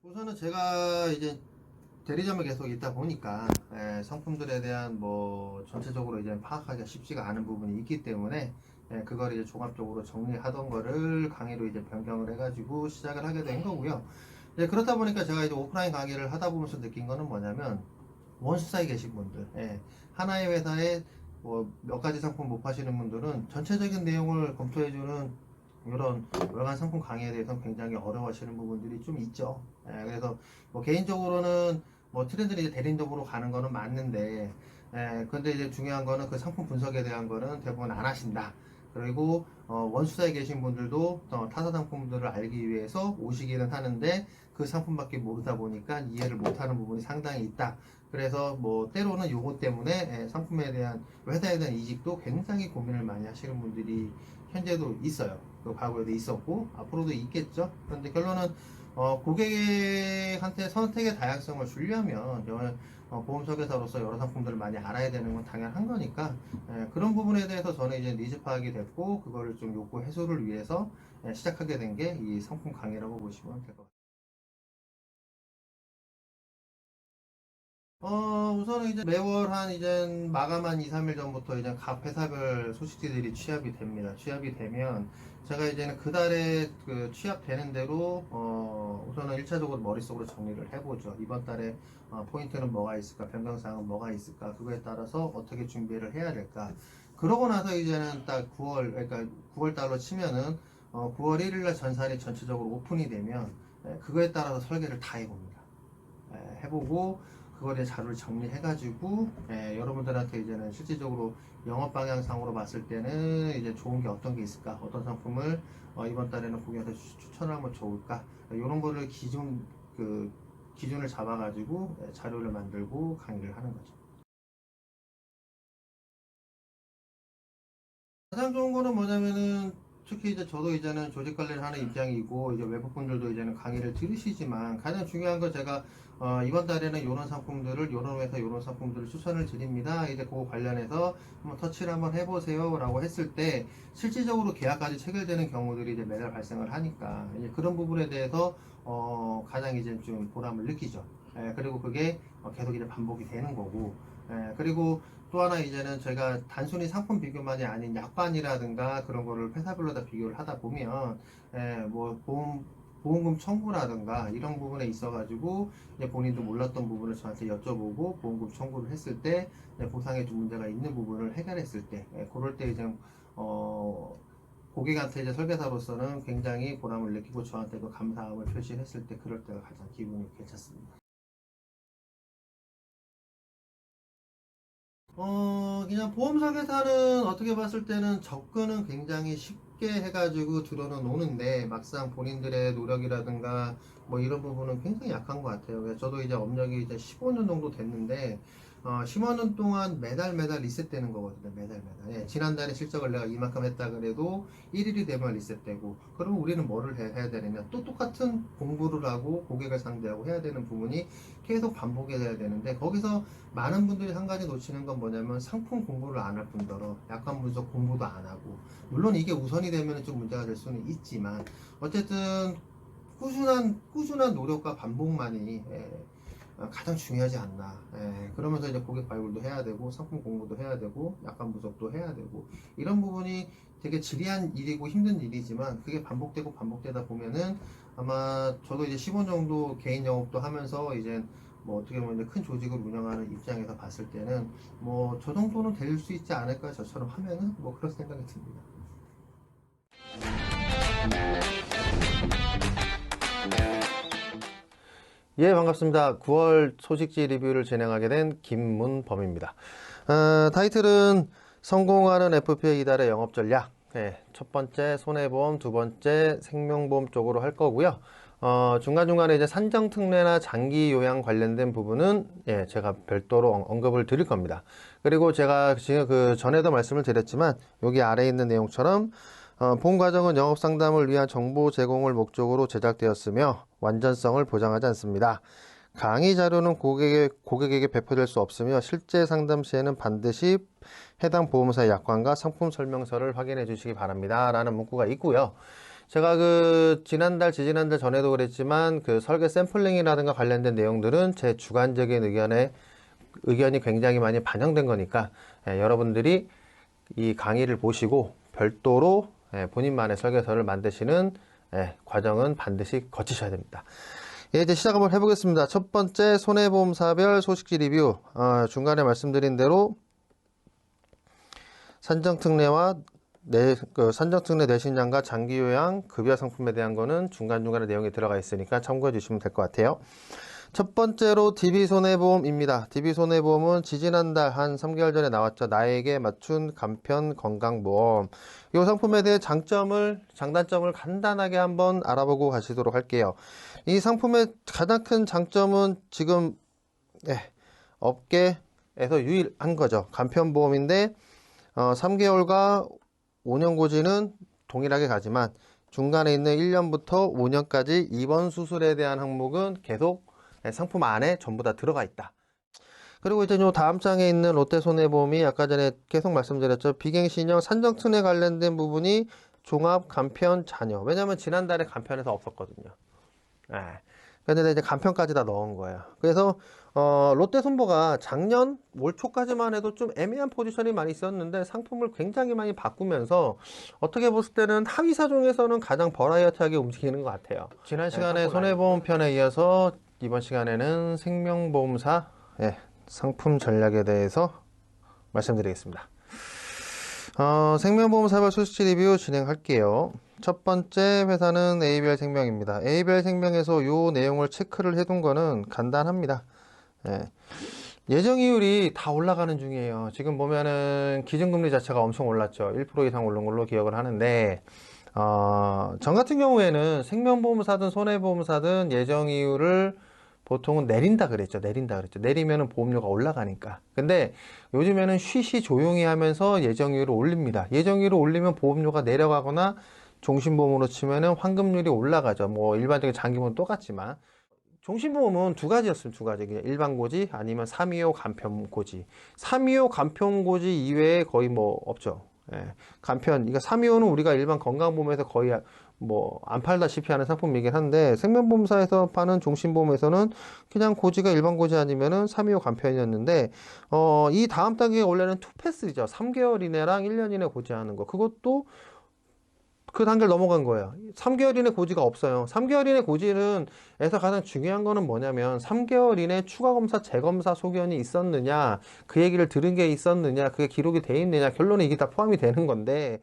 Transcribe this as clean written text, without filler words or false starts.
우선은 제가 이제 대리점에 계속 있다 보니까 상품들에 대한 뭐 전체적으로 이제 파악하기가 쉽지가 않은 부분이 있기 때문에 그걸 이제 종합적으로 정리하던 거를 강의로 이제 변경을 해가지고 시작을 하게 된 거고요. 그렇다 보니까 제가 이제 오프라인 강의를 하다 보면서 느낀 거는 뭐냐면 원수사에 계신 분들, 하나의 회사에 뭐 몇 가지 상품 못 파시는 분들은 전체적인 내용을 검토해주는 이런 월간 상품 강의에 대해서 굉장히 어려워하시는 부분들이 좀 있죠. 그래서 뭐 개인적으로는 뭐 트렌드를 이제 대리점으로 가는 거는 맞는데, 근데 이제 중요한 거는 그 상품 분석에 대한 거는 대부분 안 하신다. 그리고 원수사에 계신 분들도 타사 상품들을 알기 위해서 오시기는 하는데 그 상품밖에 모르다 보니까 이해를 못하는 부분이 상당히 있다. 그래서 뭐 때로는 요거 때문에 상품에 대한 회사에 대한 이직도 굉장히 고민을 많이 하시는 분들이 현재도 있어요. 그 과거에도 있었고 앞으로도 있겠죠. 그런데 결론은 고객한테 선택의 다양성을 주려면 보험 설계사로서 여러 상품들을 많이 알아야 되는 건 당연한 거니까 그런 부분에 대해서 저는 이제 니즈 파악이 됐고 그거를 좀 욕구 해소를 위해서 시작하게 된 게 이 상품 강의라고 보시면 될 것 같아요. 우선은 이제 매월 한 이제 마감한 2, 3일 전부터 이제 각 회사별 소식지들이 취합이 됩니다. 취합이 되면 제가 이제는 그 달에 그 취합되는 대로 우선은 1차적으로 머릿속으로 정리를 해보죠. 이번 달에 포인트는 뭐가 있을까, 변경사항은 뭐가 있을까, 그거에 따라서 어떻게 준비를 해야 될까. 그러고 나서 이제는 딱 9월, 그러니까 9월 달로 치면은 9월 1일 날 전산이 전체적으로 오픈이 되면 그거에 따라서 설계를 다 해봅니다. 해보고 그거를 자료를 정리해가지고 여러분들한테 이제는 실질적으로 영업 방향상으로 봤을 때는 이제 좋은 게 어떤 게 있을까, 어떤 상품을 이번 달에는 고객한테 추천을 하면 좋을까, 이런 거를 기준을 잡아가지고 자료를 만들고 강의를 하는 거죠. 가장 좋은 거는 뭐냐면은 특히 이제 저도 이제는 조직 관리를 하는 입장이고 이제 외부 분들도 이제는 강의를 들으시지만 가장 중요한 건 제가 이번 달에는 이런 상품들을 이런 회사 이런 상품들을 추천을 드립니다. 이제 그거 관련해서 한번 터치를 한번 해보세요라고 했을 때 실질적으로 계약까지 체결되는 경우들이 이제 매달 발생을 하니까 이제 그런 부분에 대해서 가장 이제 좀 보람을 느끼죠. 그리고 그게 계속 이제 반복이 되는 거고 그리고 또 하나 이제는 저희가 단순히 상품 비교만이 아닌 약관이라든가 그런 거를 회사별로 다 비교를 하다 보면, 뭐, 보험금 청구라든가 이런 부분에 있어가지고, 이제 본인도 몰랐던 부분을 저한테 여쭤보고, 보험금 청구를 했을 때, 보상에 좀 문제가 있는 부분을 해결했을 때, 그럴 때 이제, 어, 고객한테 이제 설계사로서는 굉장히 보람을 느끼고 저한테도 감사함을 표시했을 때, 그럴 때가 가장 기분이 괜찮습니다. 그냥 보험 설계사는 어떻게 봤을 때는 접근은 굉장히 쉽게 해가지고 들어는 오는데 막상 본인들의 노력이라든가 뭐 이런 부분은 굉장히 약한 것 같아요. 그래서 저도 이제 업력이 이제 15년 정도 됐는데 15년 동안 매달 매달 리셋되는 거거든요. 매달 매달. 지난달에 실적을 내가 이만큼 했다 그래도 1일이 되면 리셋되고 그러면 우리는 뭐를 해야 되느냐 또 똑같은 공부를 하고 고객을 상대하고 해야 되는 부분이 계속 반복이 돼야 되는데 거기서 많은 분들이 한 가지 놓치는 건 뭐냐면 상품 공부를 안 할 뿐더러 약관 분석 공부도 안 하고 물론 이게 우선이 되면 좀 문제가 될 수는 있지만 어쨌든 꾸준한 노력과 반복만이 가장 중요하지 않나. 그러면서 이제 고객 발굴도 해야 되고, 상품 공부도 해야 되고, 약관 분석도 해야 되고, 이런 부분이 되게 지리한 일이고 힘든 일이지만, 그게 반복되고 반복되다 보면은 아마 저도 이제 10원 정도 개인 영업도 하면서 이제 뭐 어떻게 보면 이제 큰 조직을 운영하는 입장에서 봤을 때는 뭐 저 정도는 될 수 있지 않을까 저처럼 하면은 뭐 그런 생각이 듭니다. 예, 반갑습니다. 9월 소식지 리뷰를 진행하게 된 김문범입니다. 타이틀은 성공하는 FPA 이달의 영업 전략. 첫 번째 손해보험, 두 번째 생명보험 쪽으로 할 거고요. 중간중간에 이제 산정특례나 장기 요양 관련된 부분은 제가 별도로 언급을 드릴 겁니다. 그리고 제가 지금 그 전에도 말씀을 드렸지만 여기 아래에 있는 내용처럼 본 과정은 영업 상담을 위한 정보 제공을 목적으로 제작되었으며 완전성을 보장하지 않습니다. 강의 자료는 고객에게 배포될 수 없으며 실제 상담 시에는 반드시 해당 보험사의 약관과 상품 설명서를 확인해 주시기 바랍니다. 라는 문구가 있고요. 제가 그 지난달, 지지난달 전에도 그랬지만 그 설계 샘플링이라든가 관련된 내용들은 제 주관적인 의견이 굉장히 많이 반영된 거니까 여러분들이 이 강의를 보시고 별도로 본인만의 설계서를 만드시는 과정은 반드시 거치셔야 됩니다. 이제 시작 한번 해보겠습니다. 첫 번째, 손해보험사별 소식지 리뷰. 중간에 말씀드린 대로 산정특례와 산정특례 내신량과 장기요양 급여 상품에 대한 거는 중간중간에 내용이 들어가 있으니까 참고해 주시면 될 것 같아요. 첫 번째로 DB손해보험입니다. DB손해보험은 지지난달 한 3개월 전에 나왔죠. 나에게 맞춘 간편 건강보험. 이 상품에 대해 장단점을 간단하게 한번 알아보고 가시도록 할게요. 이 상품의 가장 큰 장점은 지금 업계에서 유일한 거죠. 간편보험인데 3개월과 5년 고지는 동일하게 가지만 중간에 있는 1년부터 5년까지 입원 수술에 대한 항목은 계속 상품 안에 전부 다 들어가 있다. 그리고 이제 요 다음 장에 있는 롯데손해보험이 아까 전에 계속 말씀드렸죠. 비갱신형 산정특례 관련된 부분이 종합 간편 잔여. 왜냐면 지난달에 간편에서 없었거든요. 근데 이제 간편까지 다 넣은 거예요. 그래서 롯데손보가 작년 올 초까지만 해도 좀 애매한 포지션이 많이 있었는데 상품을 굉장히 많이 바꾸면서 어떻게 봤을 때는 하위사 중에서는 가장 버라이어티하게 움직이는 것 같아요. 지난 시간에 손해보험 편에 이어서 이번 시간에는 생명보험사 상품 전략에 대해서 말씀드리겠습니다. 생명보험사별 소식지 리뷰 진행할게요. 첫 번째 회사는 ABL생명입니다. ABL생명에서 요 내용을 체크를 해둔 거는 간단합니다. 예정이율이 다 올라가는 중이에요. 지금 보면은 기준금리 자체가 엄청 올랐죠. 1% 이상 오른 걸로 기억을 하는데 전 같은 경우에는 생명보험사든 손해보험사든 예정이율을 보통은 내린다 그랬죠. 내리면은 보험료가 올라가니까. 근데 요즘에는 쉬쉬 조용히 하면서 예정이율을 올립니다. 예정이율을 올리면 보험료가 내려가거나 종신보험으로 치면은 환급률이 올라가죠. 뭐 일반적인 장기보험 똑같지만 종신보험은 두 가지였어요. 두 가지. 그냥 일반고지 아니면 325 간편고지. 325 간편고지 이외에 거의 뭐 없죠. 간편. 그러니까 325는 우리가 일반 건강보험에서 거의 뭐 안 팔다시피 하는 상품이긴 한데 생명보험사에서 파는 종신보험에서는 그냥 고지가 일반 고지 아니면은 325 간편이었는데 이 다음 단계가 원래는 투패스죠. 3개월 이내랑 1년 이내 고지하는 거. 그것도 그 단계를 넘어간 거예요. 3개월 이내 고지가 없어요. 3개월 이내 고지는 에서 가장 중요한 거는 뭐냐면 3개월 이내 추가검사, 재검사 소견이 있었느냐, 그 얘기를 들은 게 있었느냐, 그게 기록이 돼 있느냐, 결론은 이게 다 포함이 되는 건데